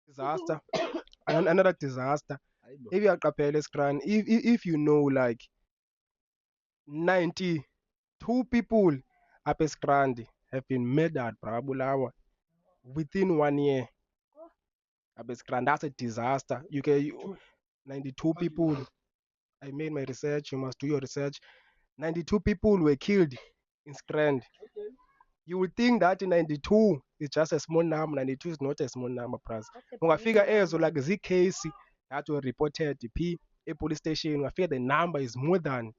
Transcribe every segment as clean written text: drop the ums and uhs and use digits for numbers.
disaster. Another disaster. Hayibo. If you are Eskrani, if you know like 92 people up Eskrandi have been murdered, Brabulawa, within 1 year. Up Eskrandi, that's a disaster. 92 people. I made my research. You must do your research. 92 people were killed in Strand. You would think that 92 is just a small number. 92 is not a small number, plus. Ungafika ezo like zicase that were reported a police station. Ungafika the number is more than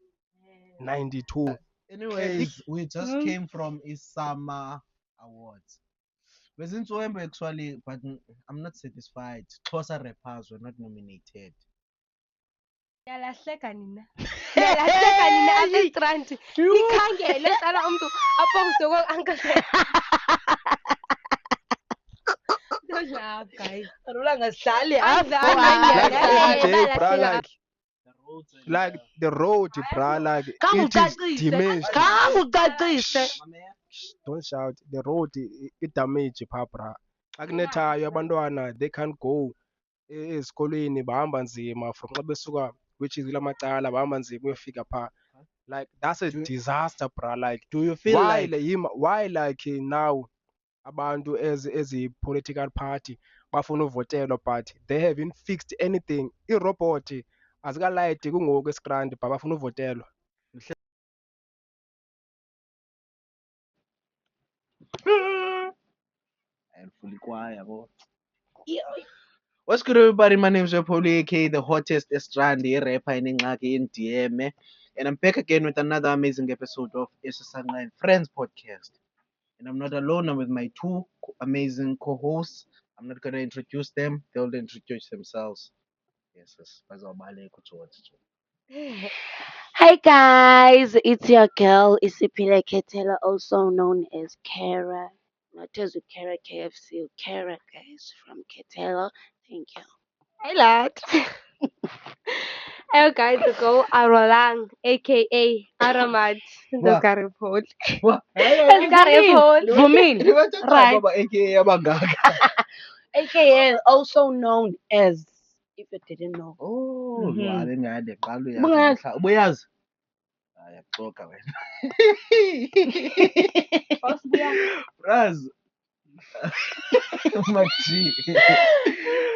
92. And Anyways, we just Mm. came from Isama Awards. Bezintswembe actually, but I'm not satisfied. Xhosa rappers were not nominated. Ngiyalahleka nina. Ngiyalahleka nina apha estrand. Nikhangele sala umuntu aposte ko-uncle. Don't laugh, guys. Rula ngasidlali Ayidlali, like, bra, bayalahleka. The roads and like the road, bra, like it is Kangucacise. damaged. Kangucacise. Don't shout. The road it damaged, bra. Akunethayo abantwana they can't go esikolweni bahamba nzima from xa besuka which is kula macala bahamba nzima uyofika phaa. Like that's a disaster, bra. Like do you feel why like why like now abantu as a political party bafuna uvotelwa but they haven't fixed anything. Irobot azikalayiti kungoku esikrandi but bafuna uvotelwa. and fully quiet? What's good, everybody? My name is Rapoli, aka the hottest Estrandi rapper in Ingaki in DM. And I'm back again with another amazing episode of Esasanga and Friends podcast. And I'm not alone, I'm with my two amazing co hosts. I'm not going to introduce them, they'll introduce themselves. Yes, yes. Bazawubale kutsho. Hi guys, it's your girl Isipile Ketela, also known as Kara. Not as Kara KFC, Kara guys from Ketela. Thank you. Hey, lad. Hello, guys. Go Arolang, aka Aramat. What? That's got a phone. What? That's got a phone. Vumin, right? AKA Abagaga. AKA also known as, if you didn't know. Oh, Mhm. wale ngade qala Bungayazi. uyazi. Ubuyazi? Ayaxoka wena. Braz. Maji.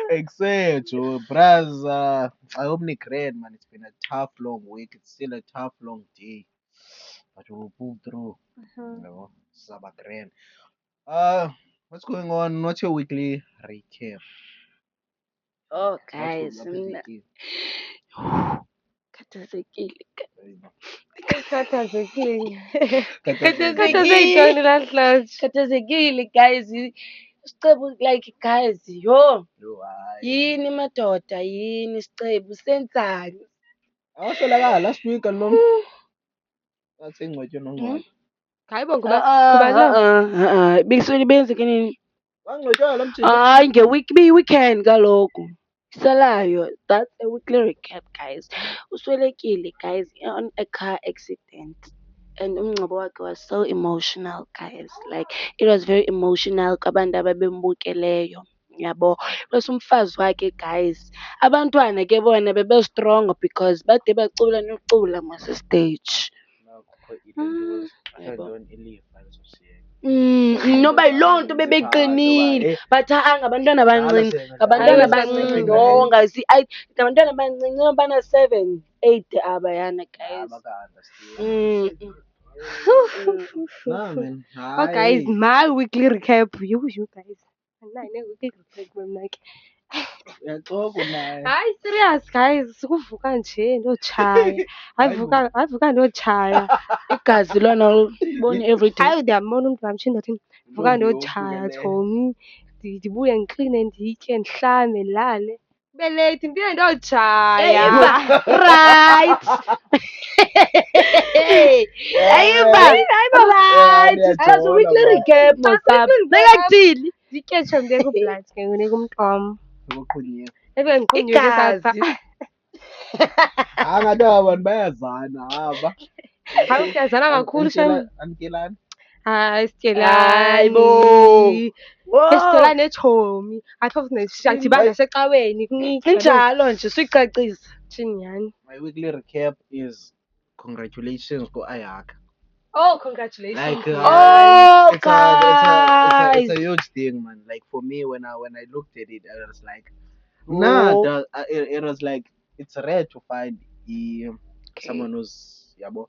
Except, Braz, I hope ni great, man. It's been a tough, long week. It's still a tough, long day. But we'll pull through. You know, Saba grand. What's going on? What's your weekly recap? Oh What's guys, going mina khathazekile. Khathazekile. Khathazekile. Khathazekile namhlanje. Khathazekile guys. Isicebu like guys, yo. Yini madoda, yini isicebu senzani? Awaswelakala last week alone. Athi ingcwetshwe nongcwaba. Hayi bo ngoba lo Bekusuke benzeke nini? Wangcwetshwa lo mjini. Hayi weekend kaloku. Salayo, that's a weekly recap guys. Uswelekile guys on a car accident. And umngcwabo wakhe was so emotional guys. Like it was very emotional kwabantu ababembukeleyo. Yabo. Plus umfazi wakhe guys. Abantwana ke bona bebe strong because bade bacula nocula mase stage. Yabo. Noba yiloo nto bebeqinile bathanga abantwana abancinci ngabantwana abancinci no ngabantwana abancinci abana-7 8 abayana guys. Nah, man. Oh guys, my weekly recap. You guys. Aninayo weekly recap mna ke. Uyaxoka naye. Hayi serious guys, kuvuka nje ndotshaya. Hayivuka ndotshaya. Igazi lona ubone everyday. Hayi ndiyambona umntu ngamtshinda athi vuka ndotshaya Chomi. Ndibuye ndikline nditye ndihlambe ndilale. Kube late ndiphinde ndotshaya. Right. Ayiba. Right. That's a weekly recap masap. Nekakuthini? Nditye Chomi ndibeke ublood ke ngoku umntu wam. Ukuqhunyeka. Ebe ndiqhunyeke sasa. Angathi abantu bayazana aba. Hayi siyazana kakhulu shem. Anikelani? Hayi sityelani. Hayibo. esidola Oh, netshomi apha Same. sidibana nasecaweni kunika injalo nje suyicacisa. thini nyhani. My weekly recap is congratulations to Ayaka. Oh, congratulations. Like man. Oh, it's a guys. huge thing, man. Like for me, when I looked at it, I was like, nah, Oh, it was like it's rare to find someone who's yabo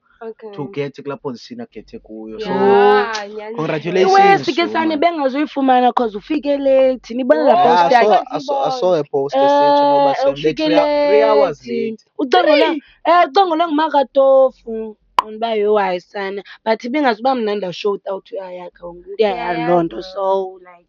to Okay. get kula position akhethe kuyo. So Yeah, nyhani. congratulations. iwesi ke so, sani man. bengazoyifumana cause ufike late. Nibona la Oh, post Yeah, yakhe. I saw a post esethi noba sembe Ufike 3 hours late. late. Ucongolwe ngumakatofu. Qonda yo wayisana. But ibingazuba mnandi shout out uyayakha umuntu uyayazi loo nto. So like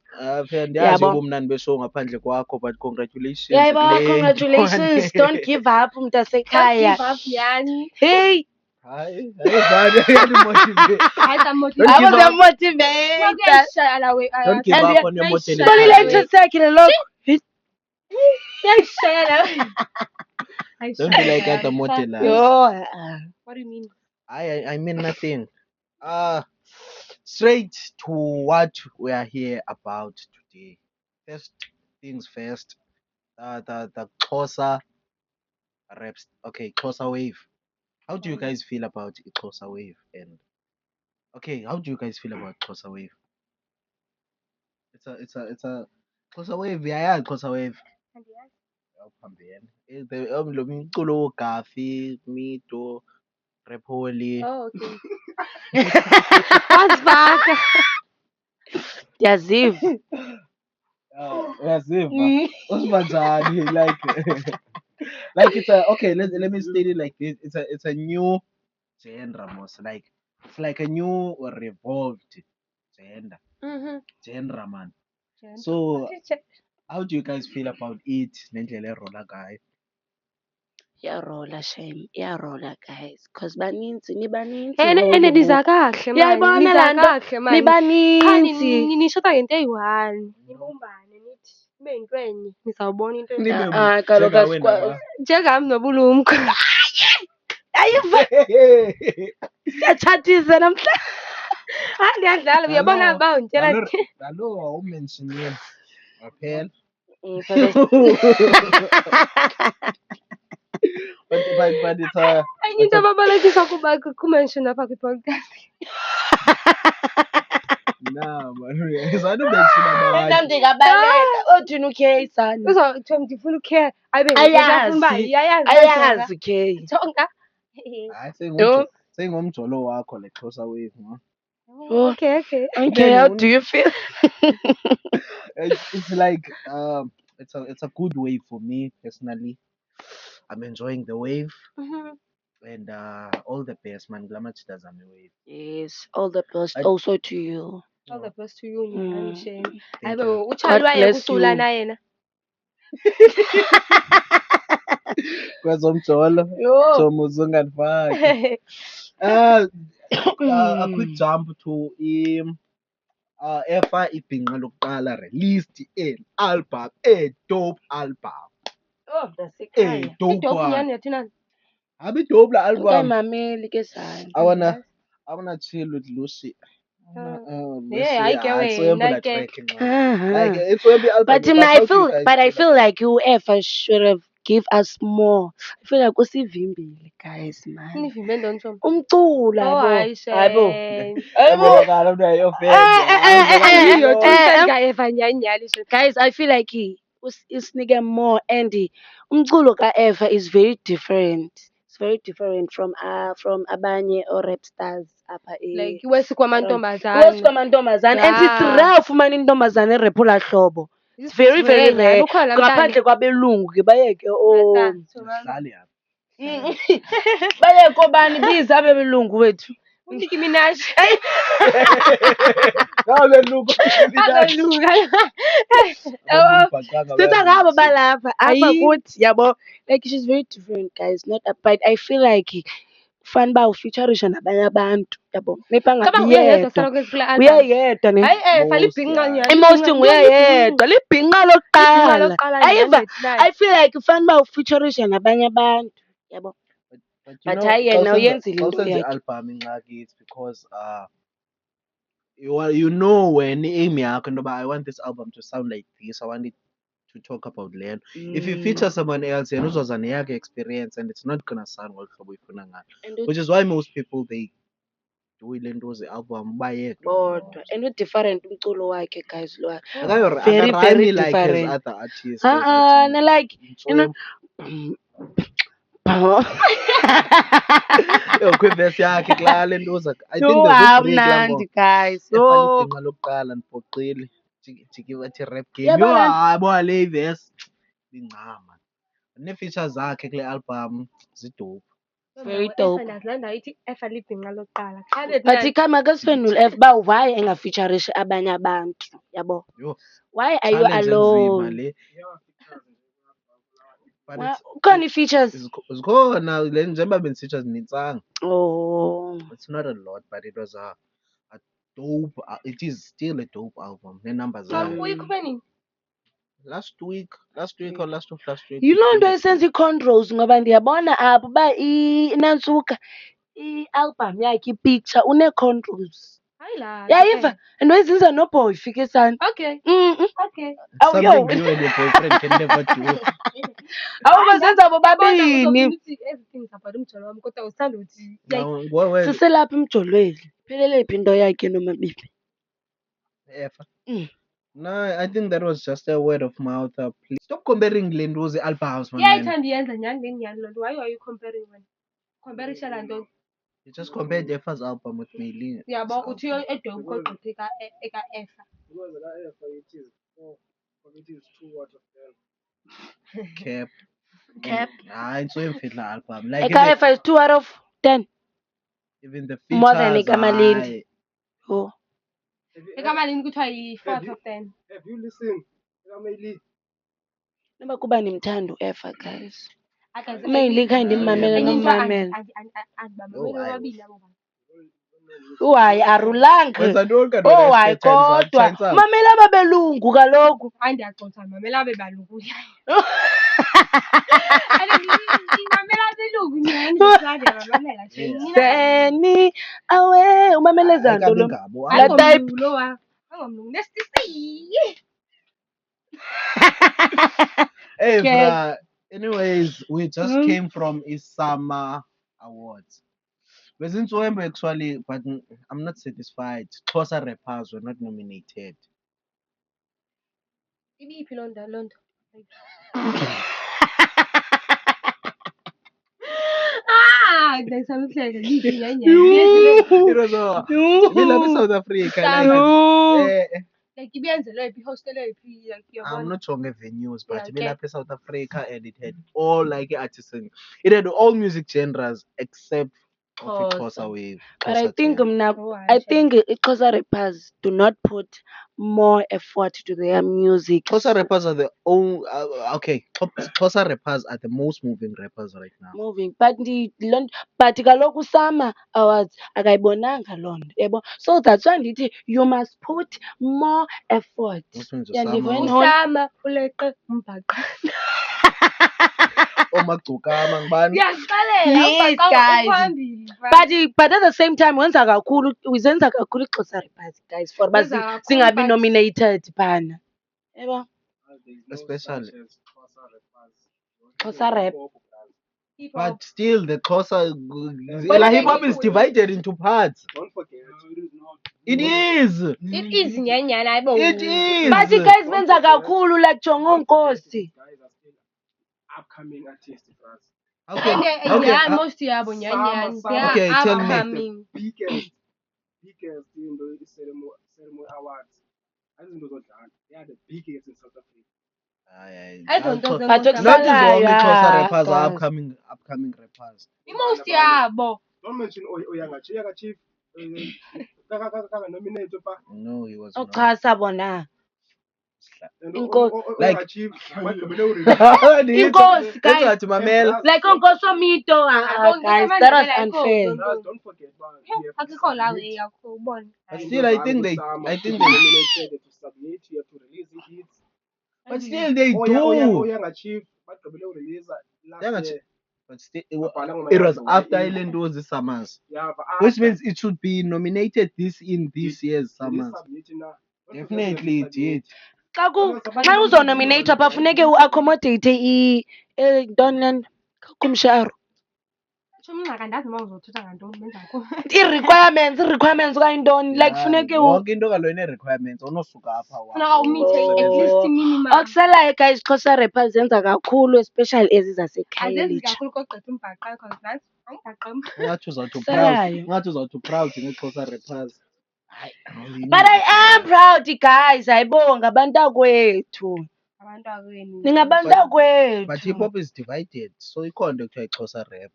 Phela ndiyazi yabo. ubumnandi beshow ngaphandle kwakho, but congratulations. Yebo, kule congratulations. nto. Don't give up Don't mntasekhaya. give up, nyhani. Hey, Hayi, ayivani ayandimotivate. Hayi, I Don't samotivate. give was up. motivated. Kuyayishaya la we. Don't give And up yeah, on your Kuyayishaya Bonile la motivation. we. interest yakhe lokho. Kuyayishaya la we. Don't be like Ayishaya other la we. modelers. Yo. What do you mean? I mean nothing. Straight to what we are here about today. First things first. The Xhosa reps. Okay, Xhosa wave. How do you guys feel about Xhosa wave? And okay, how do you guys feel about Xhosa wave? It's a Xhosa wave. Yeah, Xhosa wave. Awuphambene. Lo mculo woGafi, Mido, Repoli. Oh, okay. Wasibaka. Yaziva. Uyaziva? Usiva njani? Like it's a okay. Let me state it like this. It's a new genre, most like it's like a new or revolved genre, man. So how do you guys feel about it? Nendlela erola ngayo. Iyarola shame. Iyarola guys. Cause baninzi nibaninzi. Ene niza kahle man. Uyayibona Niza laa nto? kahle man. Qha Nibaninzi. nishoda ngento eyi-one. Nibumbane nithi nibe yinto enye. Nizawubona into enye. Nibe Kaloku njengawe asikwazi. Njengami nobulumko. Ayiva. Siyatshatisa namhlanje. Hayi ndiyadlala uyabona uba unditshela Lalo awumentionile. Waphela. But it's enye into ababalekisa kuba kumention apha kwi-podcast. nah, man. Izani umention abanye. Mina ndingabaleka. Othini ukhe sana? Uzawuthiwa ndifuna ukhe abe Ayazi. uba iyayazi Ayazi ukhe. Thonga. Hayi sengomjolo wakho le Xhosa wave, man. Okay. Okay, how do you feel? It's like it's a good wave for me personally. I'm enjoying the wave and all the best, man. Glamachi does am wave. Yes, all the best also to you. All the best to you nyhani shame. Thank Hayibo you. utshali waye bless kusula you. na yena. Kwezomjolo, Yo. Jomo uzungandifaki. A quick jump to efa ibhinqa lokuqala released an album, a dope album. Oh, ndasekhaya. dope Idope one. nyhani yathina. Abi dope la album. Ungayimameli ke sana. I wanna chill with Lucy. Yeah, hayi ke wena ke. Like it's Wemby album. But I feel like whoever should have give us more. I feel like usivimbile guys man. Nivimbe ntoni? Umculo Oh, hayi Hayibo. shame. Ebonakala umntu ayofenda. You're too fan ka-Eva nyhani shame. Guys, I feel like usinike more and umculo ka-Eva is very different. It's very different from abanye or rap stars apha Like iwesi kwamantombazane. Iwesi kwamantombazane and it's rare ufumana intombazane erephu olaa hlobo. It's very very rare. Ngaphandle kwabelungu ke bayeke Sihlali apha. bayeke obani biza abelungu wethu. uNicki Minaj. Abelungu. Sithetha ngabo balapha apha kuthi yabo. Like she's very different guys, not but I feel like fun uba ufeaturisha nabanye abantu yabo. Maybe angabiyedwa. Uyayedwa ne. Hayi libhinqa nyhani. Imosting uyayedwa. Libhinqa lokuqala. I feel like fun uba ufeaturisha nabanye abantu yabo. But hayi yena uyenzile into yakhe. album ingxaki it's because you know when aim yakho into yoba I want this album to sound like this, I want it to talk about le nto. If you feature someone else yena uzoza neyakhe experience and it's not gonna sound ngolu hlobo uyifuna ngalo, And which is why most people they do ile nto ze-album bayedwa. bodwa and udifferent umculo wakhe guys lo Very, very like his different. other artists. Na like you know kwivesi yakhe kulaa le nto I think so there's a break laa mnandi guys. ibhinqa lokuqala ndipoqile jiki wathi rap game Yabo yho laa nto- hayi le ivesi incama nee-features zakhe kule album zidope. Very dope. ndazilanda ithi efa libhinqa lokuqala But ikhama kasifenule F uba why engafeatureishi abanye abantu yabo. Yho, Why are you challenge enzima alone? le. But Kukhona ii-features. zikhona le njengoba bendisitsho zinintsanga. Oh. It's not a lot, but it was a dope. It is still a dope album. The numbers so are uyikhuphe nini last week or last week. Yiloo nto esenza ii-controls ngoba ndiyabona apho uba inantsuka i-album yakhe ipicture une-controls. hayi laa Yayiva and wayezenza noboy fikisana. okay okay Something Awuyo. you and your boyfriend can never do. Awubazenza bobabini. everything about umjolo wami kodwa usithanda uthi Now, where Siselapha emjolweni. Iphelele phi into yakhe noMabibi? Efa. Mm. No, I think that was just a word of mouth. Please stop comparing Lendo's albums, man. iyayithanda iyenza nyhani ngenyhani loo nto why are you comparing wena comparisha laa nto You just compared Efa's album with Maylene. yabo uthi edope kogqitha eka-efa Cap. Cap. It's so imfitla album. Like Eka-Efa is 2 out of 10. even the features. More than ekaMalindi. Oh. ekamalini kuthiwa yi-4 out of 10 Have you listened? Maybe Noba kuba ndimthanda u-Efa guys. Akaze- uMaylin khange ndimmamele enye into nommamela. andibamameli bobabili abo bantu Hayi arulanga. Wenza ntoni kanti Oh wena hayi esithetha kodwa. nisa- Mamela ababelungu kaloku. hayi ndiyaxotha ndimamela abe balungu ndimamela abelungu ndimamela Seni awe umamele ezanto lo. Ngabo. La type. angomlungu lowa angomlungu nesitisi Hey, Cap. bruh. Anyways, we just came from Isama Awards. Wasn't so actually, but I'm not satisfied. Xhosa rappers were not nominated. ibiphi loo nto ndisamuhleka liphi It was a South Africa. like ibiyenzelwe phi ihostelwe phi like I'm uyabona not sure of venues, but Yeah, okay. South Africa, and it had all like artists. It had all music genres except Xhosa. Xhosa wave. But I Xhosa think jam. I think Xhosa rappers do not put more effort to their music. Xhosa rappers are the only Xhosa rappers are the most moving rappers right now. Moving but but kaloku Sama Awards akayibonanga loo nto yabo, so that's why ndithi you must put more effort. Which means Yandiva Osama enhoni? usama uleqe umbhaqa Omagcukama ngubani? Yes, guys. But at the same time wenza kakhulu Xhosa rappers guys for uba Wenza kakhulu, singabi but- nominated phana yabo. Especially. Xhosa rap. But still, the Xhosa But hip hop then- is divided into parts. don't forget. It is. it is nyanyana ayibo It is. But guys benza kakhulu like Jongo Nkosi. Guys are still upcoming artists. France. yeah most yabo nyanyani they are Okay, tell me. upcoming Biggest in the ceremony awards. Izinto zodlala. They are the biggest in South Africa. Ezonto But zenkosi Not the Salayo, only Xhosa yeah, rappers are guys. upcoming rappers. i-most yabo Don't mention Oyanga Chief. Kaka nominated pa. No, he was not. Oxhasa bona. And Inkosi. Oyanga Chief. Inkosi That's guys. what Mamel. Like Nkosi Mito, guys, that was unfair. Don't forget. akekho lawo yakho ubona But still, I think they nominated to submit. You have to release it. But still, they do. Oyanga Chief. Bagqibele urelease Oyanga last Chief. year. but still, Babhala ngoma it was yakhe after ngoba Island was the Summers, Yeah, but which after means it should be nominated this year's did he Summers. submit na? Don't forget Definitely to it did. Xa Kaloku xa suppose uzonominatha bafuneke uaccommodate ntoni kumsharo. Mna kandazi uma uzothuta ngantoni benzako. Ii-requirements kayintoni like funeke yonke into kaloku ine-requirements onosuka apha Funeka umithe at least Oh. minimum. Okusalayo guys, Xhosa rappers zenza kakhulu especially ezi Azenzi zasekhayelitsha. kakhulu kogqitha umbhaqa cause that's umbhaqa. ungathi uzawuthi proud Salayo. ungathi uzawuthi proud ngeXhosa rappers. Hayi, But I am proud guys, hayibo ngabantakwethu. Abantwakwenu. Ningabantakwethu. but hip hop is divided, so ikhona into ekuthiwa iXhosa rap.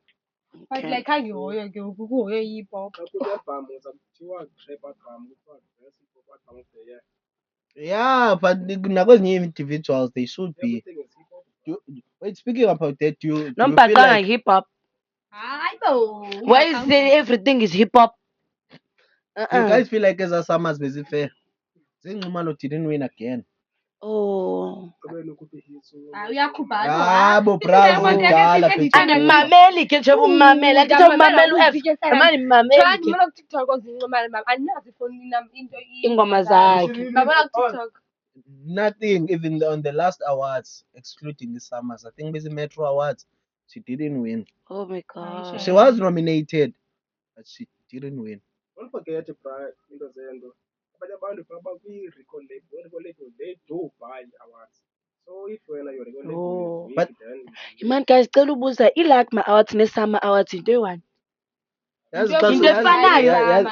But like angihoyo ke ukuhoyo hip hop. Kule-album kuthiwa trap album kuthiwa verse hip hop album of the year. Yeah, but nakwezinye individuals they should be. Everything is hip hop. Wait, speaking about that, do you feel Nombhaqa like hip hop. Hayibo. Why is saying everything is hip hop? do you guys feel like as a Summers bezifair? Zinxumalo didn't win again. Oh. Ekugqibeni ukuthi hits Uyakhupha. Bo bravo udala Andimameli ke njengoba ummameli andithi ummameli u-F amane mmameli ke Ndimela kuTikTok ozincomane mama. Andinazi ifowuni into iingoma zakhe. Ngabona kuTikTok. nothing even on the last awards excluding the Summers. I think busy Metro Awards she didn't win. Oh my god. She was nominated but she didn't win. Don't forget Brian into zento. Abanye abantu bakwi-record label, record label they do buy awards. So if wena your record label is weak, But- then Man guys, cela ubuza i-Lagma Awards ne-Summer Awards into eyi-one. Into efanayo.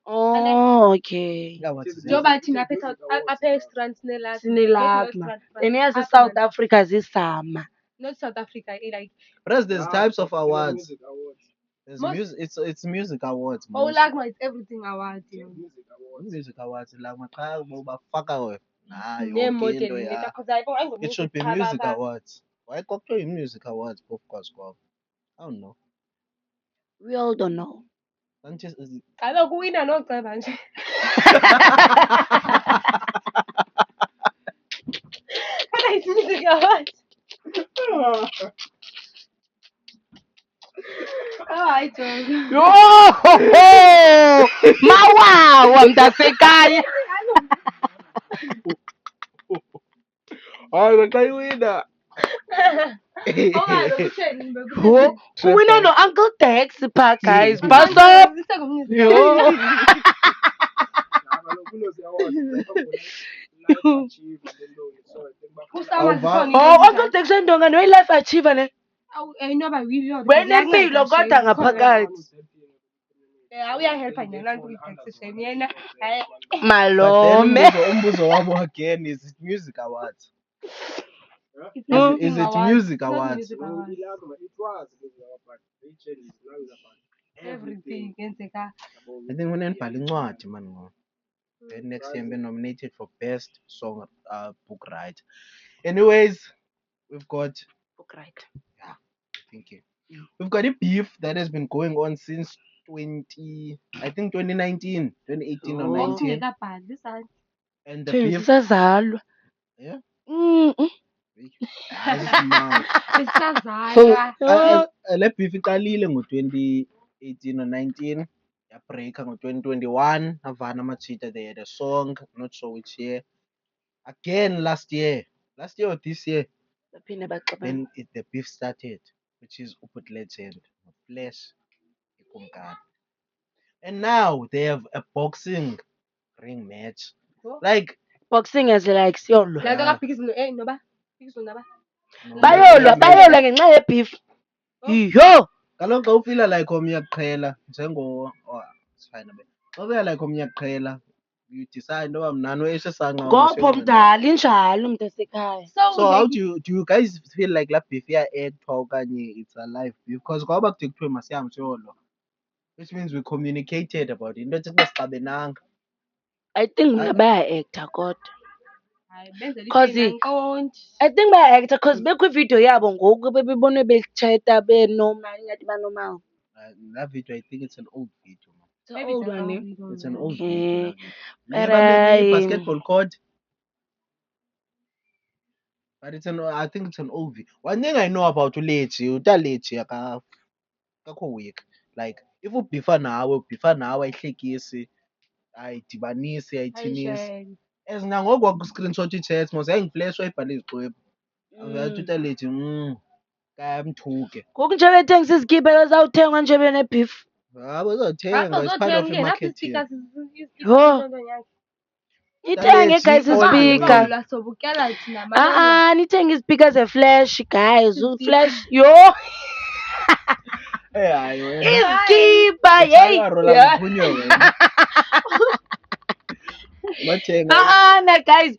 Oh, okay. Njengoba thina apha e-Strand Sinelagma. Then eyase-South Africa zii-Summer. Not South Africa, like Plus there's types of awards. Music awards. There's Most- music. It's music awards. oh most. Lagma is everything award. Music awards. Music awards. Like qha bafaka wena. Nah, Yeah, yonke into model ya. because I go It should be music awards. Why kokuthiwa music awards of course kwabo? I don't know. We all don't know. Kaloku uwina noceba nje. Kana is music award. Oh, I told you. Yo! Mawawa mntasekhaya. Hayi xa iwina. Ho, uwina no-Uncle Dex pha guys. Bus up. Yo. Oh, Uncle Dex wendonga noyi-life achiever ne. Wenempilo kodwa ngaphakathi. uyahelpa nyana kwi-taxation yena Malome. Umbuzo wabo again is it music awards? It's Is it awards. music It's not awards? music awards. It was but they changed it. Now it's about Everything yenzeka. I think unenibhala incwadi man ngo. Then next year be nominated for best song book writer. Anyways, we've got thank you. We've got a beef that has been going on since 2019, 2018 or 19. Singekabhali isandla. And the beef Sisazalwa. Yeah? Sisazalwa. le beef iqalile ngo-2018 or 19 yabreaka ngo-2021 avana amachita they had a song, not sure which year, again last year or this year, Baphinde baxabana. then the beef started, which is Uput Legend, Flash, Ikumkani. And now they have a boxing ring match. Like Boxing as like siyolwa. Laa nto kaphikiswa noba phikiswa noba. Bayolwa ngenxa ye-beef. Yho! kaloku xa ufila like omnye uyaqhela it's fine abe. Xa ufila like omnye uyaqhela, you decide intoba mna noeshe sangqa Ngopho mdala injalo mntasekhaya. So how do you guys feel like la beef iya-actwa okanye it's a live beef? Because kwaba kude kuthiwe masihambe siyolwa, which means we communicated about it. Into ethi singasabenanga. I think mna baya-acta kodwa. Hayi benzela Cause inqondi. I think baya-acta cause bekwividiyo yabo ngoku bebebonwe betsheta benormal ingathi banormal. That video, I think it's an old video. Man. It's an old one, eh? It's an old Okay. video. That video. Neye babe Alright. basketball court. But I think it's an OV. One thing I know about uLechi, uLechi akakho weak. Like if ubhifa nawe ayihlekisi, ayidibanisi, ayithinisi. Ayishayeli. As nangoku waku-screenshot i-chats mos yayingiflash wayibhale iziqwebo. Angathi uLechi kayamthuke. Ngoku nje bethengisa izikipa ezawuthengwa nje bene-beef. Uzothenga, it's part of the marketing. Yho. Nithenge guys izipika. Sobukela thina manje. Nithenge izipika ze-flash guys. Flash yho. Hayi wena. Izikipa yeyi. Rola mphunyo wena. Bathenga. Na guys.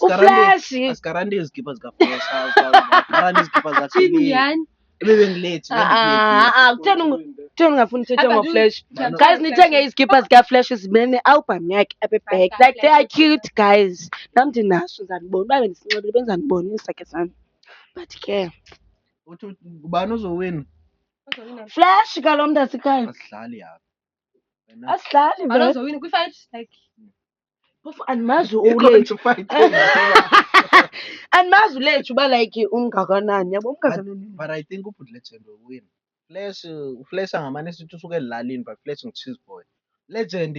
Uflash. Asigarandi izikipa zika-Flash. Asigarandi izikipa zika-Chini. Yani. Ebebengilate. Kutheni ungafuni uthethe ngo-Flash? Guys, nithenge izikipa zika-Flash zibene album yakhe apha back. Like they are cute guys. Nam ndinaso zanibona. Uba bendisinxibile bendizanibonisa ke sana. But ke Uthi ubani uzowina? Flash kalo mntasekhaya. Asidlali apha. Asidlali vele. Bazowina kwi-fight like. Phofu andimazi uLechi. Andimazi uLechi uba like ungakanani yabo ungakanani. But I think Legend will win. Flash angamane sithi usuke elalini but Flash ngu-cheese boy. Legend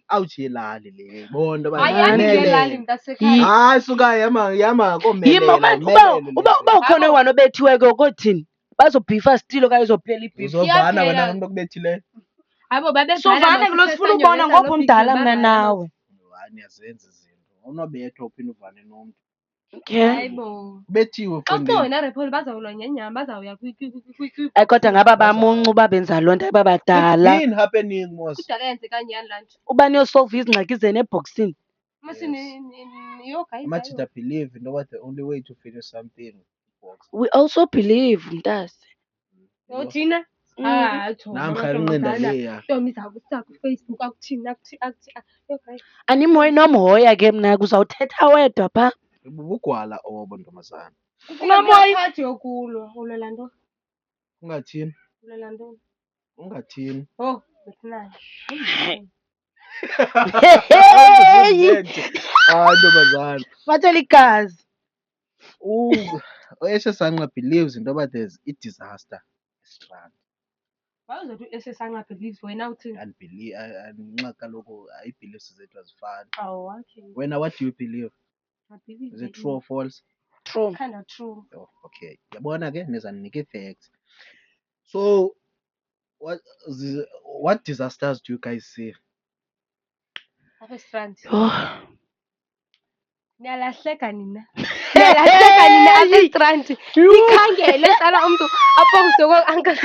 awuthi yelali le. Bonto Ayiyelali mntasekhaya. Hayi suka yama komelela. Uba ukhona one obethiweke ukothini? Bazobhifa stilo okanye uzophela ibhifa. Uzovana wena umuntu okubethileyo. Hayibo babedlala. Sovana kulo sifuna ubona ngoku mdala mna nawe. Niyazenza izinto. Unobethwa uphinde uvane nomuntu. Hayibo. Bethiwe Xa mfondini. kuthiwa wena report bazawulwa ngenyama bazawuya kwi. Ayi kodwa ngaba bamuncu uba benza loo nto babadala. It's been happening mos. Kudala yenzeka nyani laa nto. Uba niyosolve izingxaki zenu ebhokisini. Yoga Amathida believe you know what the only way to finish something works. We also believe mntase. Thina? Namhlanje inqinda leya. Ntombi zakusa kuFacebook akuthini yoga. Animoyi nomhoya ke mna kuzawuthetha wedwa pha. Bubugwala obo ntombazana. Unamoya phathi yokulwa ulela nto. Ungathini? Ulela nto. Ungathini? Oh, bethinayo. Ntombazana. Bathela igazi. Esesanqa believes into about there's a disaster. Strand. Wawuzothi esesanqa believes wena uthini? Nxa kaloku I believe zethu azifani. Oh, okay. Wena what do you believe? I believe Is it true or false? True. Kind of true. Oh, okay. Yabona ke nizanika facts. So what disasters do you guys see? Apha estrand. Oh. Niyalahleka nina. Niyalahleka nina apha estrand. Nikhangele cala umntu aposte ko-Uncle.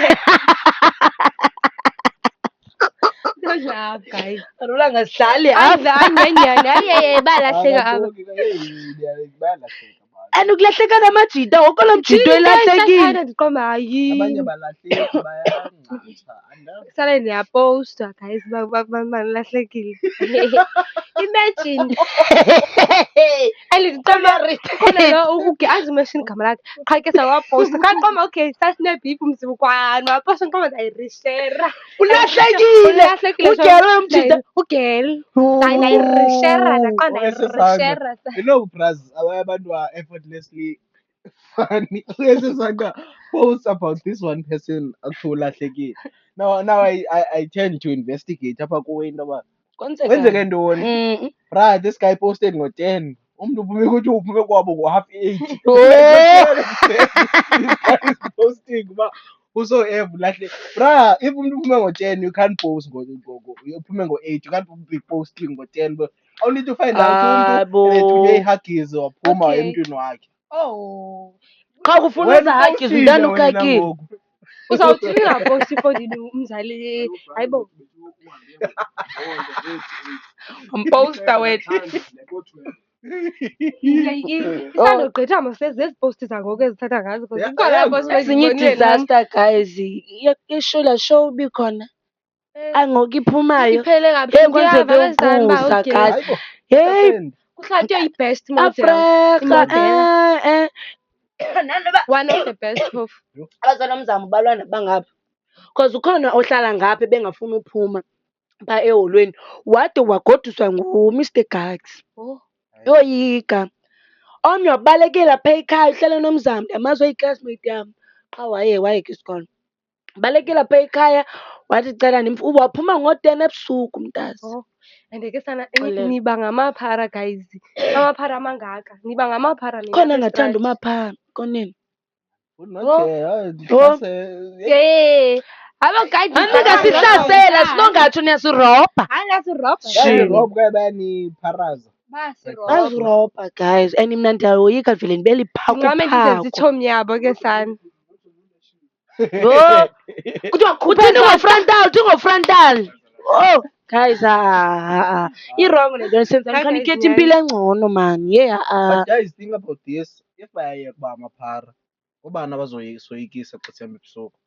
Don't laugh, guys. Alula ngasihlali Azange ngenyani. Balahleka aba. And ukulahleka namajita wonke lo mjito elahlekile. Ndiqomba hayi. Abanye balahleka bayancatsha. Sale ndiyaposta guys balahlekile. Imagine. Khona lo azimashini igama lakhe. Qha ke sawaposta. Kaqoma okay sasinebhifu mzibukwani waposta ngiqoma ndayirishera. Ulahlekile. Ugel wemjita. Ugel. Ndayirishera ndaqonda ndayirishera. You know bras abantu are effortlessly funny. Uyesesanga post about this one person akulahlekile. Now I tend to investigate apha kuwe into ba kwenzeke ntoni. Bra this guy posted ngo-10. Umuntu uphume ukuthi uphume kwabo ngo-8:30. This guy is posting ba uso ev lahle. Bra if umuntu uphume ngo-10 you can't post uphume ngo-8 you can't be posting ngo-10 but only to find out umuntu ethunywe ihuggies waphuma emntwini wakhe. Oh. Qha kufuna izahuggies ntana ukhakile. Uzawuthini ungaposti ifondini umzali hayibo. Umposta wethu. Isandogqitha mos lezi posti zangoku ezithatha ngazo because ikhona post Ezinye disaster guys. Ishula show ubikhona. Angoku iphumayo. iphele ngaphi Kwenzeke ukusa guys. Hey. kuhlatywe i-best model. Afrika. One of the best of. Abazali omzamo balwana bangapha. Because ukhona ohlala ngapha bengafuni uphuma ba eholweni wade wagoduswa nguMr Gags. Oh. Yoyika. omnye wabalekela apha ekhaya uhlala nomzambi amazi wayi-classmate yam qha wayekho isikolo. Balekela apha ekhaya wathi cela waphuma ngo-10 ebusuku mntazi. Oh, and ke sana Xolele. niba ngamaphara guys. Amaphara amangaka. Niba ngamaphara nina Khona apha ngathanda estrandi. umaphara konini. Hey, abo guys Aningasihlasela sinongathi niyasirobha. Basirobha guys and mna ndiyayoyika vele ndibe Ngame liphakuphaku. ndizezitshomi yabo ke sana. Yho, uthini ungofrontal. Oh guys irong le nto nisenza Hayi, khani guys, ikhetha impilo engcono man. Ye But guys, think about this. If bayayeka uba amaphara, ubani abazoyikisa xa sihamba ebusuku?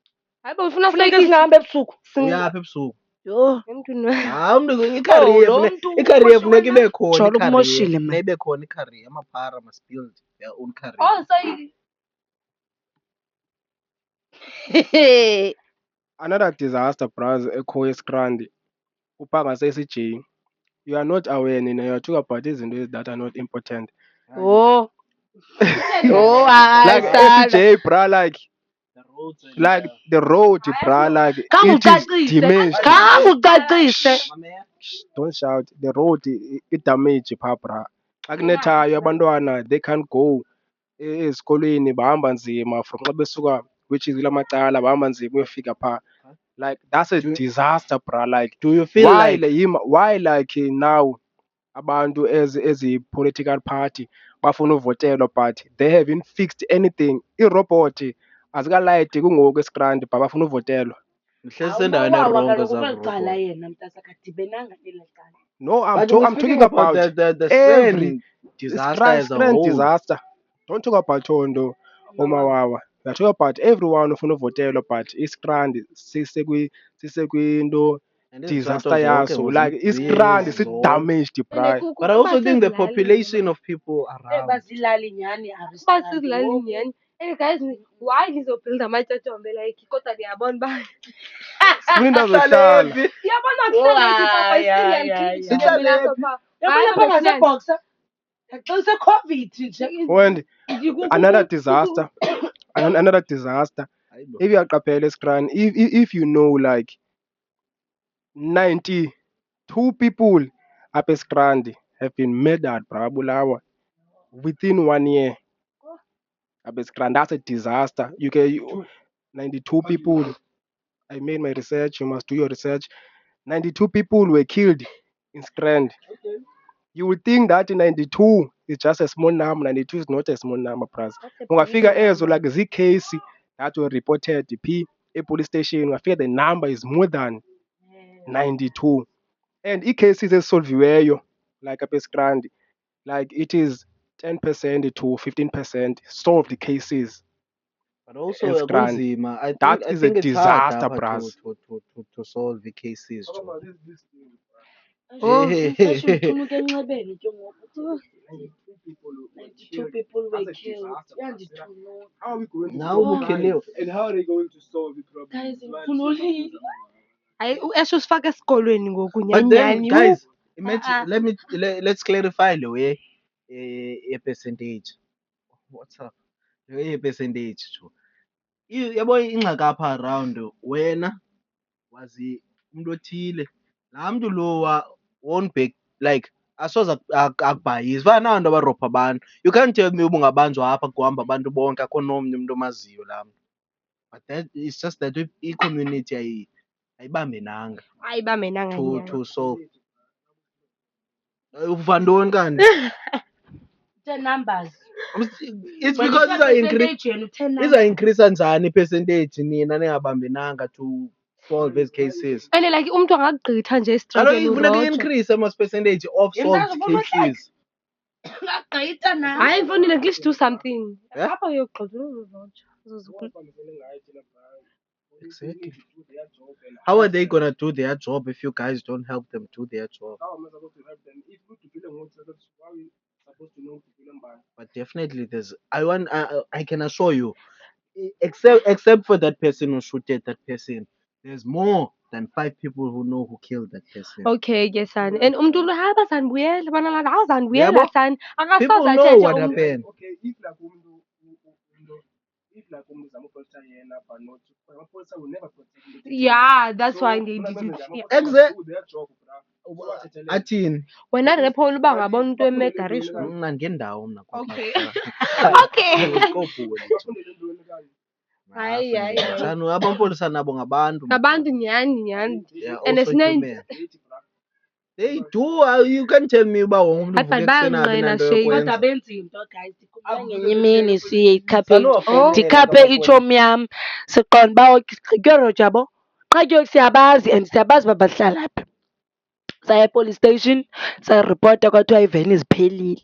Hayibo ufuna funeka singahambe ebusuku. Uyaphi ebusuku? Yho, emntwini wam. Hayi umntu icareer lo funeka mntu icareer funeka ibe khona Jolo icareer. kumoshile, man. Funeka ibe khona icareer. Amaphara must build their own career. Oh, so Another disaster bros ekhoyo eSkrandi upanga sesi-J. You are not aware nina, you are talking about izinto that are not important. Oh, Like SJ bra, like the road bra, like it is damaged. khange ucacise. Don't shout. The road it damaged pha bra. Xa kunethayo abantwana they can't go esikolweni bahamba nzima from xa besuka which is kula macala bahamba nzima uyofika pha. Like that's a disaster bra. Like Do you feel why like why like now abantu as a political party bafuna uvotelwa but they haven't fixed anything. Irobot azikalayiti kungoku esikrandi but bafuna uvotelwa. mhlezi sendaweni erongo Cala yena mntasa akadibenanga nela cala. No, I'm But we're talking speaking about the every disaster as a Scranton whole. disaster. Don't talk about Tondo Omawawa. We are talking about everyone ufuna uvotelwa but isikrandi sisekwinto And disaster zonke yaso. Like isikrandi ziyezi zonke. si-damaged bra. But I also think the population of people around. Bazilali nyhani uba sizilali nyhani. And guys, why ngizobhilda amatyotyombe like kodwa ndiyabona uba Sifuna indawo zohlala. ndiyabona kuhlala papa Sihlale lapha pha. Hayi, ngaseBoxer. Xa COVID nje. And another disaster. Another disaster. If you are kapele eskrani, if you know like 92 people up eskrandi have been murdered brabulawa within 1 year. Up eskrandi, that's a disaster. 92 people. I made my research. You must do your research. 92 people were killed in Strand. You would think that 92 is just a small number. 92 is not a small number, pras. Ungafika ezo like case that were reported a police station. Ungafika the number is more than 92. And cases esolviweyo like up eskrandi, like it is 10% to 15% solved cases. But also Eskrandi. kunzima. I That think is a it's hard disaster, apha bras. to solve the cases. Oh, Uthumuke enxebeni ke ngoku. 92 people were killed. Yandithunuka. How are we going to Now solve we crime? kill And how are they going to solve the problem? Guys, ngikhululekile. hayi esho sifaka esikolweni ngoku But then, nyanyani. guys, imagine, let's clarify the way a percentage. What's up? The way a percentage too. Yabo ingxaki apha around wena wazi umuntu othile laa mntu lowa won't be like asoze akubhayisi fana nabantu abarobha abantu. You can't tell me ubungabanjwa apha kuhamba abantu bonke akho nomnye umntu omaziyo laa mntu. But that it's just that i-community ayibambenanga ayibamenanga nyhani. to solve. Uva ntoni kanti? The numbers. It's because iza-increase njani i-percentage nina ningabambenanga to solve ezi cases. And like umntu angagqitha nje Kaloku esitratweni funeka uroja. i-increase ama percentage of solved cases. Ngagqitha na. hayi mfondini at least do something. Yeah? apha uyogqitha uroja. Exactly. How are they gonna do their job if you guys don't help them do their job? How am I supposed to help them? If we to them, why are we supposed to know to them by? But definitely there's I can assure you, except for that person who shooted that person, there's more than 5 people who know who killed that person. Okay ke sani and umuntu lo hayi bazandibuyela bana la awuzandibuyela Yabo. sani People akasoze know athethe what umntu happened. Okay, if like if like uzama upolisa yena but not amapolisa will never protect him. yeah that's why Exact- do their job, bra. Athini? wena rephole uba ngabona umntu emedarisho Mna ngendawo mna Okay. Okay. Hayi, hayi, hayi. Sanu abampolisa nabo ngabantu. ngabantu nyhani nyhani They are and also sine human. They do. You can't tell me uba wonke umuntu Hayi, uvuka but ekuseni abe bayanqena, nanto Shay. kodwa yokwenza. benza into guys ndikhumbula ngenye imini sikhaphe Sanuwafonela ndikhaphe abamapolisa. itshomi yam siqonda uba kuyoroja yabo qha ke siyabazi and siyabazi uba bahlala phi saya epolice station saripota kwathiwa iveni ziphelile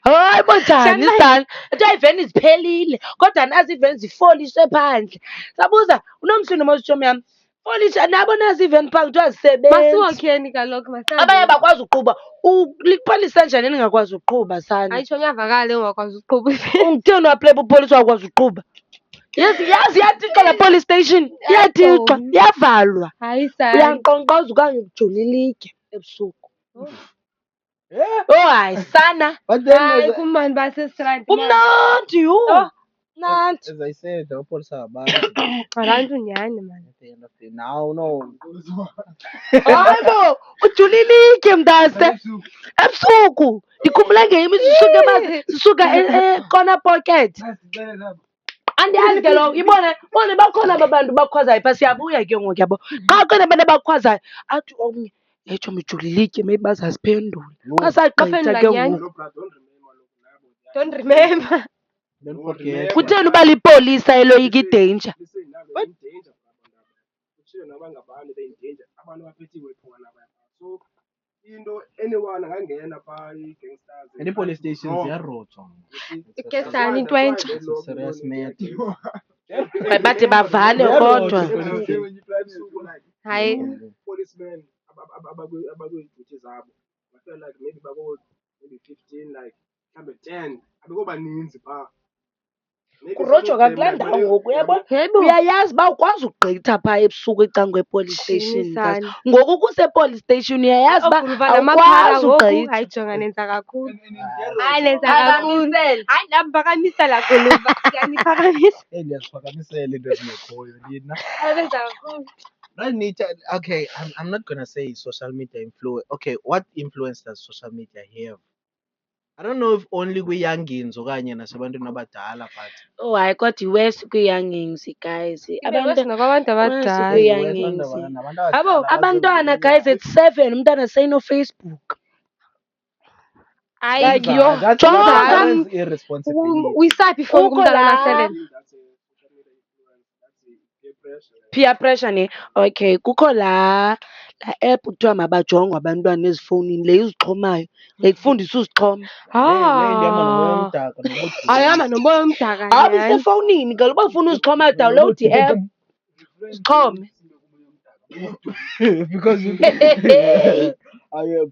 hayi bonjani sani athiwa iveni ziphelile kodwa nazi iveni zifolishwe phandle sabuza unomsindo mositshomi yam folisha nabo nazi iveni phandle kuthiwa zisebenzi masiwokheni kaloku abanye bakwazi uqhuba lipolisa njani elingakwazi uqhuba sani ayitsho ngiyavakala ungakwazi uqhuba ungitheni wapleba upolisa wakwazi uqhuba yazi yatixwa la police station iyatixwa iyavalwa hayi sani uyanqonqoza okanye ujulilike ebusuku Yeah. oh hayi sana But then hayi kumani basestrand kumnandi yhu mnandi as I said, abampolisa ngabantu. abantu nyhani mani At the end of the day, now no. hayi bo ujulilike mntase ebusuku ndikhumbula ngeyimi sisuka e-corner pocket andiyazi ke lo ibone bakhona aba bantu bakhwazayo pha siyabuya ke ngoku yabo xa kona abantu abakhwazayo athi omnye etsho mijulilitye maybe bazaziphendula xa sagqitha ke Baphendula ngoku don't remember Don't forget. kutheni uba lipolisa eloyika idanger So into anyone angangena phaa ii-gangsters And the police stations ziyarojwa. ke sani into entsha It's a serious matter. bade bavale kodwa hayi policemen abakwiidyuthi zabo bafeel like maybe maybe 15 like mhlawumbe 10 abekho baninzi phaa. Maybe kurojwa some of them, kakulaa like, ndawo ngoku uyabona yebo uyayazi uba ukwazi ugqitha phaa ebusuku ecangwepolice station Shini mfazi sana. ngoku kusepolice station uyayazi uba oguluva namaphara awukwazi ngoku ugqitha hayi jonga nenza kakhulu Ah, hayi nenza kakhulu hayi namphakamisa laa guluva siyaniphakamisa ndiyaziphakamisela into ezingekhoyo nina. hayi benza kakhulu Right, Nita, okay, I'm not gonna say social media influence. Okay, what influence does social media have? I don't know if only kwi-youngins okanye nasebantwini abadala, but oh hayi kodwa iwesi kwii-youngings guys ibewesi nakwabantu abadala kwii-youngings nabantu Abo, abadala abantwana guys at 7 umntana sayino-Facebook hayi Like, yo that's jonga not Jonga. parents' irresponsibility. uyisaphi ifowuni Kukho kumntana laa- ona-7 peer pressure ne okay kukho laa app kuthiwa mabajongwe abantwana ezifowunini le izixhomayo le kufundisa uzixhoma Le ndihamba nomoya omdaka nobuthi. ayihamba nomoya omdaka hayi nyhani isefowunini kaloku uba ufuna uzixhoma download i-app uzixhome Because you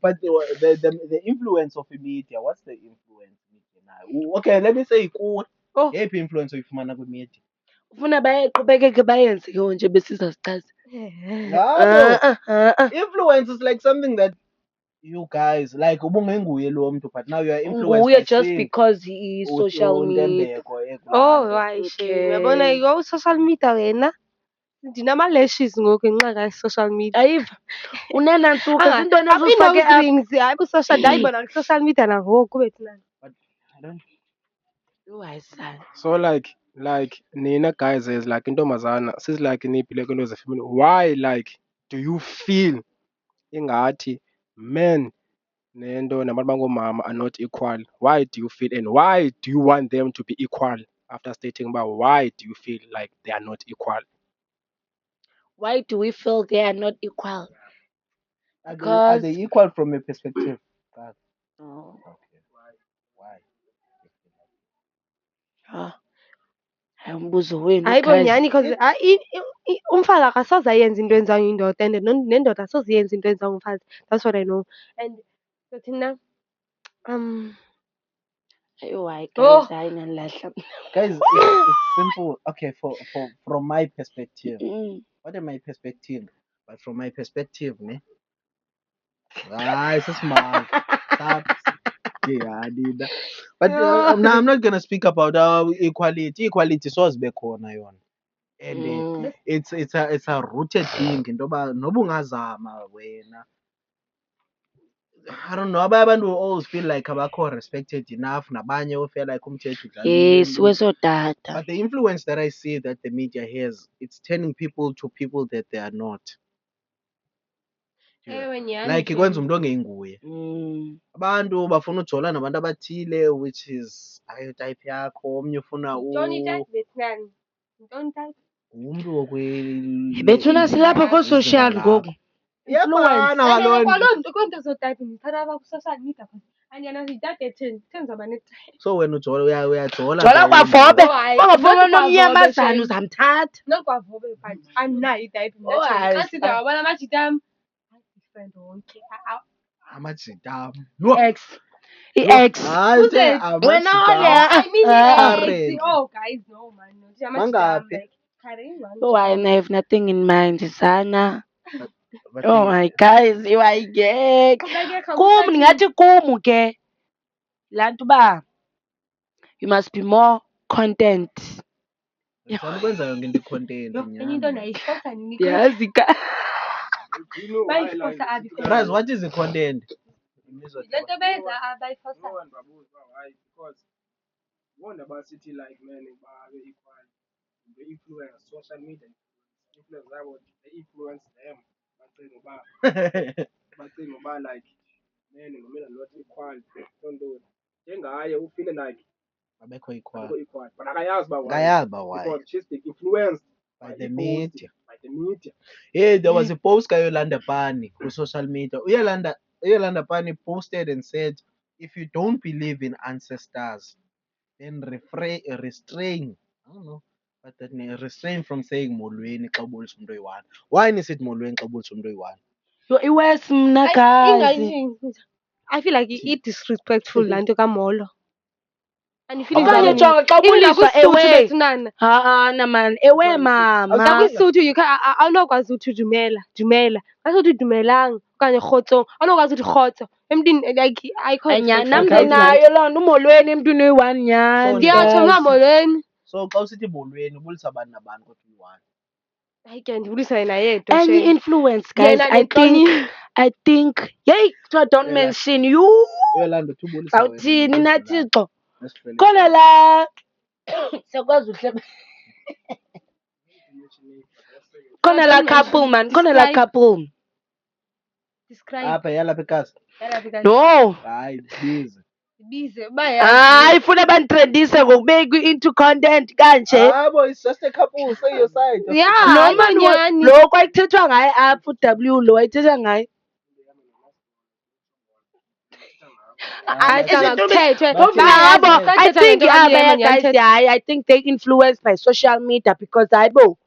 but the influence of the media, what's the influence media now? Okay, let me say kuwe. Oh. Yeyiphi influence oyifumana kwi-media? ufuna bayeqhubekeke bayenze ke nje besizazichaza Yabo. Influence is like something that you guys like ubungenguye lo mntu but now you are influenced nguye by just seeing because i-social media uNtembeko oh ekulapho. hayi Okay. she uyabona yo social media wena ndinama-lashes ngoku ngenxa ka-social media ayiva unenantsuka zintoni ezuzifake apha ii-nose rings hayi social ndayibona kwi-social media nangoku bethu nani But I don't Yho, hayi sana So like nina guys as like intombazana sis like niphile kwiinto zefemini, why like do you feel ingathi men nento nabantu bangoomama are not equal? Why do you feel and why do you want them to be equal? After stating about why do you feel like they are not equal? why do we feel they are not equal are Because- they equal from a perspective? oh. Okay. Why? hayi umbuzo wenu hayi bo guys. nyhani because umfazi akasoze ayenze into enzayo indoda and nendoda asoze yenze into enzayo umfazi that's what I know and so thina Yho, hayi Oh. guys hayi nandilahla Guys, it's simple. Okay, from my perspective, Mm. what am I perspective? But from my perspective, ne? It's a smart. Yeah, Nina. But now I'm not gonna speak about equality. Equality so bekhona yona. And it's a rooted thing. Ndoba nobungazama wena. I don't know. Abantu will always feel like abakho respected enough. Nabanye will feel like umthetho Yes, udlaliwe. wesodata. But the influence that I see that the media has, it's turning people to people that they are not. Ewe nyhani Like ke. ikwenza umuntu ongenguye. Abantu bafuna ujola nabantu abathile, which is type yakho. Omnye ufuna Yintoni type Vietnam? Yintoni type? umuntu wokwe Bethuna silapha ko-social ngoku. iyafana Kanti ngaloo nto. kwaloo nto kwento zotype ndithanda apha ku-social media phela. Andiyana zitype etheni. Theni zaba netype. So wena ujola uyajola Jola kwavobe. Oh, hayi, Bangafuna not nomnyamazana kwavobe, uzamthatha. Not kwavobe but andinayo itype mna. Oh, hayi, Xa sithi wabona amajita am. Hayi, different wonke. amajita. I-X. I-X. Hayi Who's it? Wena I mean Current. the oh guys, no man. No. Amajita am Mangaphi? like carrying one. Oh, I have nothing in mind, sana. Oh my guys, iwayigek. Kum ndingathi kum ke. Laa nto uba you must be more content. Ngithanda ukwenza yonke into i-content Enye into nayifosa nini? Yazi ka. Bayifosa abi Raz, what is i-content? Le nto benza abayifosa. No one babuza why because wonder basithi like man babe equal the influence social media influence zabo they influence them bacinga uba like man ngomela not equal tonto njengaye ufeel like Abekho equal. equal but akayazi uba why Ngayazi uba why. because she's being influenced By the media. by the media. Hey, there was a post kaYolanda Pani on social media. Yolanda Pani posted and said, if you don't believe in ancestors, then restrain. I don't know. But that restrain from saying molweni xa ubulisa umuntu oyi-one. Why nisithi molweni xa ubulisa umuntu oyi-one? Yo, iwesi mna guys. I feel like i-disrespectful laa nto kamolo. And you feel Okanye jonga xa ubuliswa ewe. Ha-ana man, ewe mama. NakwiSotho awunokwazi uthi dumela. Xa uthi dumelanga okanye rhotsong awunokwazi uthi rhotso. Emntwini like ayikho Nyani nam respectful. ndinayo loo nto umolweni emntwini oyi-one nyani. Ndiyatsho mna molweni. So xa usithi molweni ubulisa abantu nabani kodwa uyi-one. Hayi ke ndibulisa yena yedwa. Any shame. influence guys, Yena I think yey kuthiwa don't Yeah. mention you. Yolanda uthi ubulisa wena. Awuthini naThixo. Nesihlwele. Khona la siyakwazi uhleba. Khona la couple man, khona la couple. Describe. Apha yalapha ekhasi. No. Hayi, busy. Bize uba Hayi ifuna bantrendise ngokubeka into content kanje. Abo, it's just a couple. Say your side. Yeah, No man nyani. lo kwayithethwa ngaye apha uW lo wayithetha ngaye. I think they influenced by social media because hayibo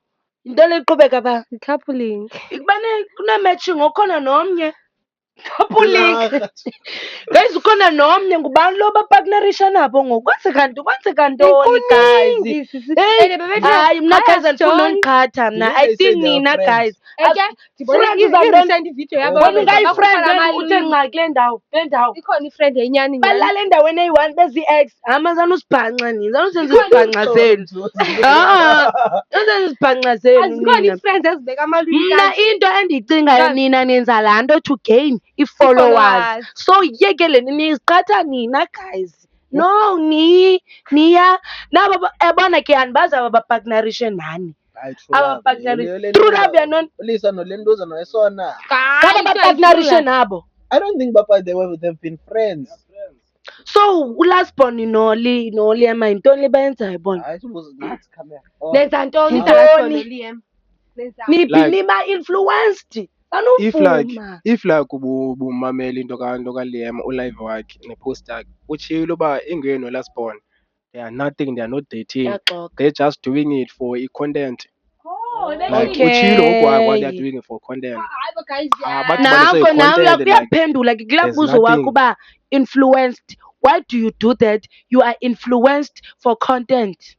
into leqhubeka ba Coupling. ikubane kuna-matching okhona nomnye coupling guys ukhona nomnye ngubani lo bapartnerisha nabo ngoku kwenzeka ntoni guys. Hayi mna guys andifuna undiqhatha mna I think nina guys bona ungayifriend uthe nqa kule ndawo Ikhona ifriend yenyani nyani. balala endaweni eyi-one bezi-ex amazana usibhanxa nini zanosenza isibhanxa zenu nosenza isibhanxa zenu Azikhona nina. ii-friends ezibeka amalwimi Mna into endiyicingayo nina nenza laa nto to gain i-followers. So yekeleni niziqhatha nina guys. No niya nabo ebona ke andibazi aba bapartnerishe nani. Aba partnerishe true love yanon. Lisa nolendoza noesona. Ngaba bapartnerishe nabo. I don't think Papa they've been friends. So ulasbon noli ema yintoni le bayenzayo bona? I suppose it's camera. Nenza ntoni Ntoni? Niba influenced. If like ubumamela into kaLiam ulive wakhe nepost yakhe utshilo uba ingeni noLasbon they are nothing, they are not dating, they're just doing it for content. Like utshilo ngoku they are doing it for content. Nanko nawe uyaphendula ke kulaa mbuzo wakho uba influenced. Why do you do that? You are influenced for content.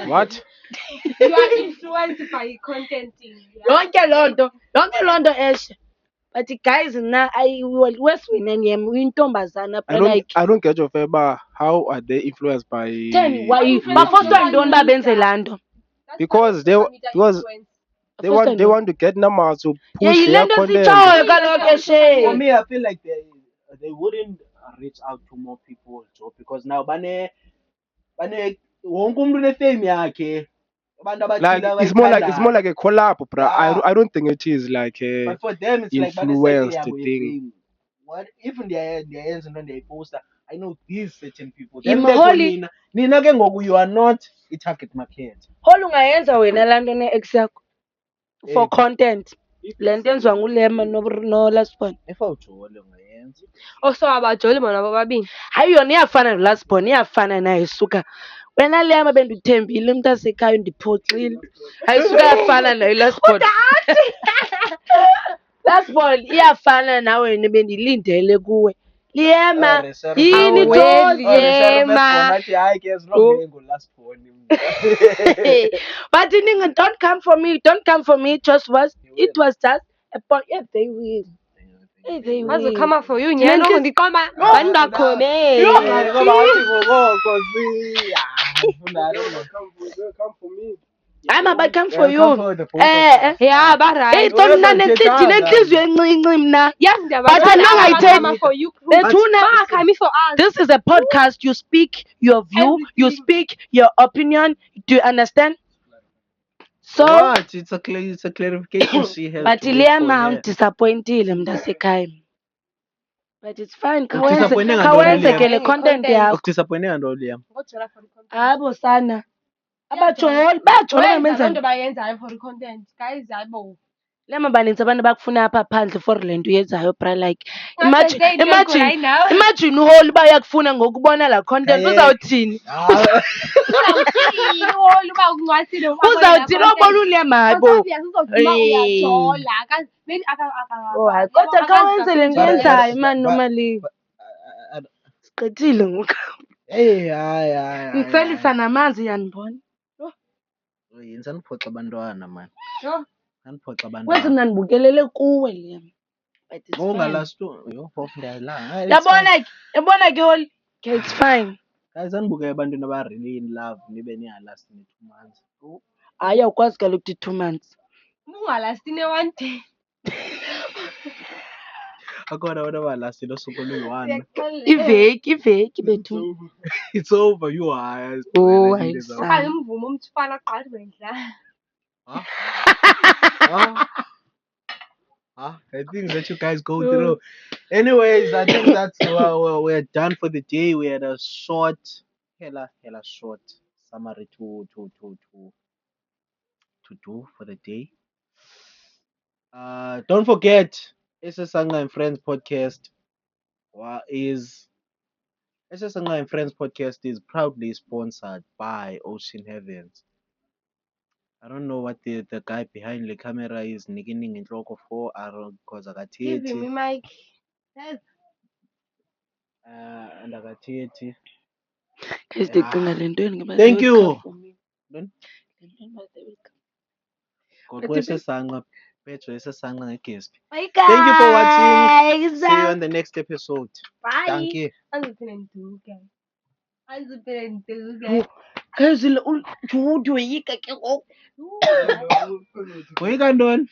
What? You are influenced by contenting. Yeah? yonke loo nto eshe. But guys, na weswina niyem uyintombazana like I don't get your favor. How are they influenced by? ten Why you bafostwa social yintoni uba benze media? laa nto? That's Because they social media because influence. they Bafostwa want yintoni? to get numbers to Yeah, push yile their nto content. sitshoyo kaloku For eshe. me, I feel like they wouldn't reach out to more people, Joe, because now bane wonke umuntu une-fame yakhe. Abantu Like abathile it's more abayithandayo. like a collab, bro. Yeah. I don't think it is like a But for them, it's like influenced yabo thing. ye-fame. What if ndiyayenza into ndiyayiposta, I know these certain people. Yim Then bekho Holly. nina ke ngoku you are not i-target market. Holi ungayenza wena laa nto ne-ex yakho for Eh. content. Le nto enziwa ngulema nolasibon. Efawujole ungayenza. Also abajoli bona bobabini. Hayi yona iyafana nolasibon, iyafana naye suka. Wena lema bendithembile umntasekhaya undiphoxile. Hayi suka yafana nayo lasibon. Lasibon iyafana nawe wena bendilindele kuwe. Liema yini Aweli. Jozi? Yema. Hayi ke Oh. ngolasiboni. But don't come for me. Don't come for me. Just was. It was just a point. Yeah, they will. Yeah, they will. Bazokama for you Thina nyena nhliziyo- ndiqoma bani bakhone. Come for me. I'm about come for Yeah, you. come for the both of us. Yeah, Hey, ba-right. so mna Uyabethethanga. thina enhliziyo encinci mna. Yazi But ndiyabaqala angayithembi. abakama for you. Bethuna. Bangakami for us. This is a podcast. You speak your view. You Everything. speak your opinion. Do you understand? So, What? It's a clarification she has. but to wait for Liama her. disappointile mntasekhaya. But it's fine. Udisappointe ngantoni, Kawenze Liam? ke le content yakho. Ukudisappointe ngantoni, Liam? Ngojola for the content. Abo sana. Abajoli bayajola Wenza loo nto benza. bayenzayo for the content. Guys, hayibo. Lema baninzi abantu abakufuna apha phandle for le nto uyenzayo bra like That's the same joke right now. imagine uholi bayakufuna ngokubona la content Kaye- uzawuthini? Uzawuthini wolu uba ungcwasile Uzawuthini obona ulemabo? uyajola. Oh, hayi, kodwa kawenze le nto uyenzayo mani normally. Siqedile ngoku. Hey, hayi. Ndifelisa namanzi yanibona. Yenza niphoxa abantwana, man. Niphoxa Kwenze abantwana. mna ndibukelele kuwe Liam. But it's fine. Ungalast yo phofu ndiyayilanga. Yabona ke holi. Okay, it's fine. Guys, anibukele abantwana aba really in love nibe niyalast ni 2 months. Hayi awukwazi kaloku ukuthi 2 months. Ungalasti ne-one day. Akhona abantu abalast nosuku oluyi-1. Iveki bethu. It's over, you are. Oh, hayi sana. Okanye umvumo umthufana qatha bendla. The things that you guys go through. Anyways, I think that's we're done for the day. We had a short, hella short summary to do for the day. Don't forget, Sanga and Friends podcast Sanga and Friends podcast is proudly sponsored by Ocean Heavens. I don't know what the guy behind the camera is nigging in local for because I got Give him a mic. and I got it. Guys, ndicinga le nto yini Thank you. God But bless if- Sanga. Petro Sanga ngeguest. Bye Thank you for watching. guys. See you on the next episode. Bye. Thank you. Angiphinde ngiduke. Guys, uyoyika ke ngoku. Where you going?